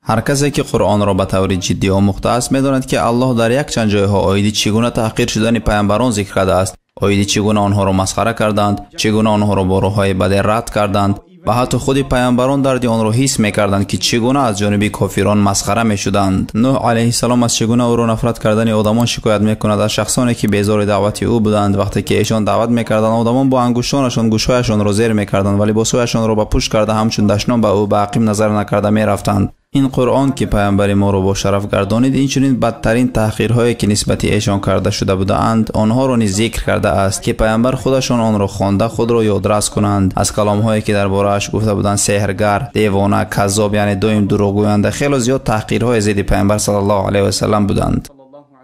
هر کسی که قرآن را به طور جدی آموخته است می‌داند که الله در یک چند جایها آیدی چگونه تحقیر شدن پیامبران ذکر کرده است، آیدی چگونه آنها را مسخره کردند، چگونه آنها را با روح‌های بد رد کردند و حتی خود پیامبران درد آن را حس می‌کردند که چگونه از جانب کافران مسخره می‌شدند. نوح علیه السلام از چگونه او را نفرت کردن آدمان شکایت می‌کند از شخصانی که بیزار دعوت او بودند. وقتی که ایشان دعوت می‌کردند آدمان با انگشتانشان گوش‌هایشان را زیر می‌کردند ولی لباسهایشان را به پوش کرده همچون دشنام به او به عقب نظر نکرده می‌رفتند. این قرآن که پیامبر ما را با شرف گردانید این چنین بدترین تحقیرهایی که نسبت ایشان کرده شده بودند آنها را نیز ذکر کرده است که پیامبر خودشان آن را خوانده خود را یادرس کنند. از کلام‌هایی که درباره‌اش گفته بودند سحرگر، دیوانه، کذاب یعنی دویم دروغگوینده، خیلی زیاد تحقیرهای ضد پیامبر صلی الله علیه و سلم بودند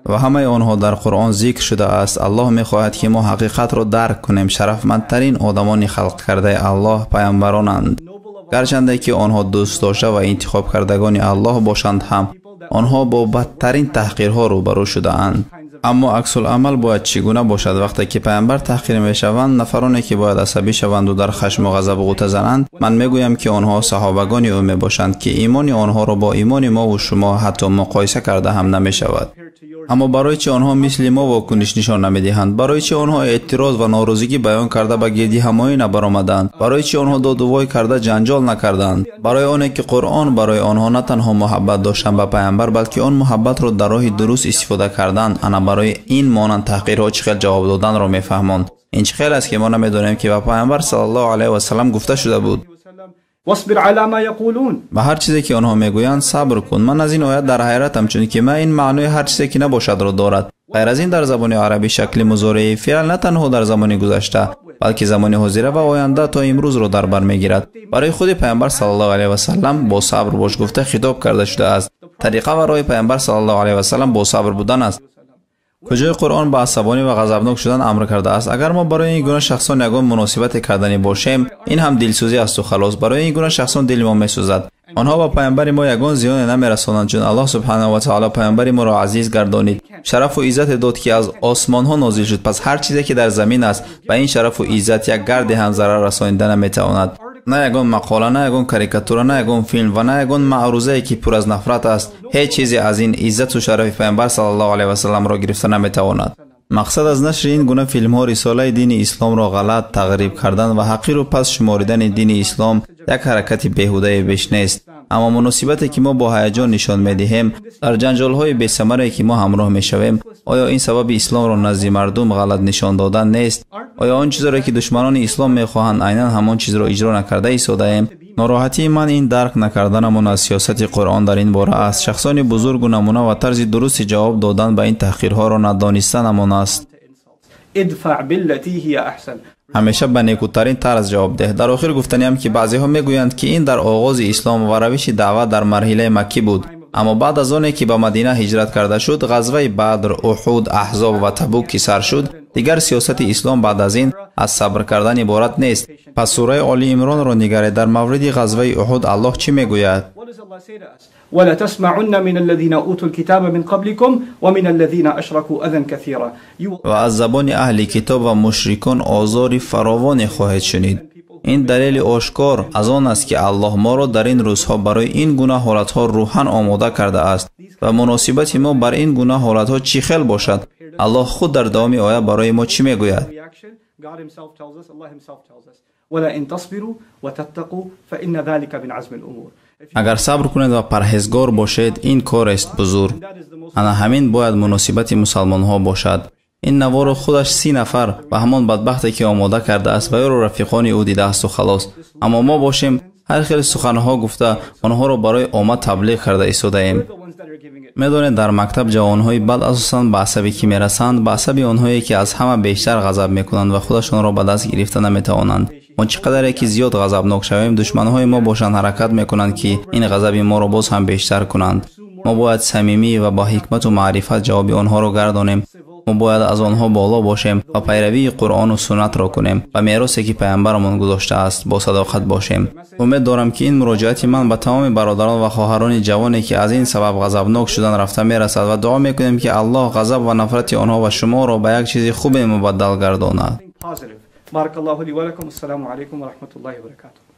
و همه آنها در قرآن ذکر شده است. الله می‌خواهد که ما حقیقت را درک کنیم. شرفمندترین آدمان خلق کرده الله پیامبرانند. گرچند که آنها دوست داشته و انتخاب کردگان الله باشند هم آنها با بدترین تحقیرها روبرو شده اند. اما عکس العمل باید چگونه باشد؟ وقتی که پیامبر تحقیر میشوند نفرانی که باید عصبی شوند و در خشم و غضب غوطه زنند من میگویم که آنها صحابگان او میباشند که ایمان آنها را با ایمان ما و شما حتی مقایسه کرده هم نمیشود. اما برای چه آنها مثل ما واکنش نشان نمیدهند؟ برای چه آنها اعتراض و ناراضگی بیان کرده به گردی همایی نبرآمدند؟ برای چه آنها داد و وای کرده جنجال نکردند؟ برای آنه که قرآن برای آنها نه تنها محبت داشتند به پیامبر بلکه آن محبت را در راه درست استفاده کردند. انا برای این مانند تحقیرها چه خیلی جواب دادن را میفهمند. این چه خیلی است که ما نمیدانیم که به پیامبر صلی الله علیه و سلم گفته شده بود واصبر على ما یقولون. و هر چیزی که آنها میگویند صبر کن. من از این آیت در حیرتم چون که ما این معنی هر چیزی که نباشد را دارد. غیر از این در زبان عربی شکل مضارع فعل نه تنها در زمان گذشته بلکه زمان حاضر و آینده تا امروز را در بر میگیرد. برای خود پیامبر صلی الله علیه و سلم با صبر باش گفته خطاب کرده شده است. طریقه و راه پیامبر صلی الله علیه و سلم با صبر بودن است. کجای قرآن با عصبانی و غضبناک شدن امر کرده است؟ اگر ما برای این گونه شخصان یگان مناسبت کردنی باشیم این هم دلسوزی است و خلاص. برای این گونه شخصان دل ما میسوزد. آنها با پیامبر ما یگان زیان نمیرسانند چون الله سبحانه و تعالی پیامبر ما را عزیز گردانید، شرف و عزت داد که از آسمان ها نازل شد. پس هر چیزی که در زمین است به این شرف و عزت یک گرد هم ضرر رسانیده نمیتواند. نه یگان مقاله، نه یگان کاریکاتور، نه یگان فیلم و نه یگان معروضه‌ای که پر از نفرت است هیچ چیزی از این عزت و شرف پیامبر صلی الله علیه و سلم را گرفته نمیتواند. مقصد از نشر این گونه فیلم ها رساله دین اسلام را غلط تقریب کردن و حقیر و پس شماریدن دین اسلام یک حرکت بیهوده بیش نیست. اما مناسبتی که ما با هیجان نشان میدهیم در جنجال های بی‌ثمری که ما همراه میشویم آیا این سبب اسلام را نزد مردم غلط نشان دادن نیست؟ آیا آن چیزی را که دشمنان اسلام میخواهند عیناً همان چیز را اجرا نکرده ایستاده ایم؟ ناراحتی من این درک نکردنمون از سیاست قرآن در این باره است. شخصان بزرگ و نمونه و طرز درست جواب دادن به این تحقیرها را ندانستنمون است. ادفع بالتي هي احسن. همیشه به نیکوترین طرز جواب ده. در آخر گفتنیم که بعضی ها میگویند که این در آغاز اسلام و روش دعوت در مرحله مکی بود، اما بعد از آنی که به مدینه هجرت کرده شد، غزوه بدر، احد، احزاب و تبوک که سر شد، دیگر سیاست اسلام بعد از این از صبر کردن عبارت نیست. پس سوره آل عمران را نگارید. در مورد غزوه احد الله چی میگوید؟ ولا تسمعن من الذين اوتوا الكتاب من قبلكم ومن الذين اشركوا اذى كثيرا. و از زبان اهل کتاب و مشرکان آزار فراوان خواهید شنید. این دلیل آشکار از آن است که الله ما را در این روزها برای این گونه حالتها روحاً آماده کرده است و مناسبت ما بر این گونه حالتها چی خیل باشد. الله خود در دوام آیه برای ما چی میگوید؟ ولا ان تصبروا وتتقوا فان ذلك من عزم الامور. اگر صبر کنید و پرهیزگار باشید این کار است بزرگ. انا همین باید مناسبت مسلمان ها باشد. این نوار خودش 30 نفر و همان بدبختی که آماده کرده است و او را رفیقان او دیده است و خلاص. اما ما باشیم هر خیلی سخنها گفته آنها را برای آمد تبلیغ کرده ایستاده ایم. میدونید در مکتب جوانهای بد اساساً به عصبی که میرسند به عصبی آنهایی که از همه بیشتر غضب میکنند و خودشان را به دست گرفته نمیتوانند. ما چقدر که زیاد غضبناک شویم دشمنهای ما باشند حرکت میکنند که این غضب ما را باز هم بیشتر کنند. ما باید صمیمی و با حکمت و معرفت جواب آنها را گردانیم. ما باید از آنها بالا باشیم و پیروی قرآن و سنت را کنیم و میراثی که پیامبرمان گذاشته است با صداقت باشیم. امید دارم که این مراجعت من به تمام برادران و خواهران جوانی که از این سبب غضبناک شدن رفته میرسد و دعا میکنیم که الله غضب و نفرت آنها و شما را به یک چیز خوب مبدل گرداند. بارك الله لي ولكم. السلام عليكم ورحمة الله وبركاته.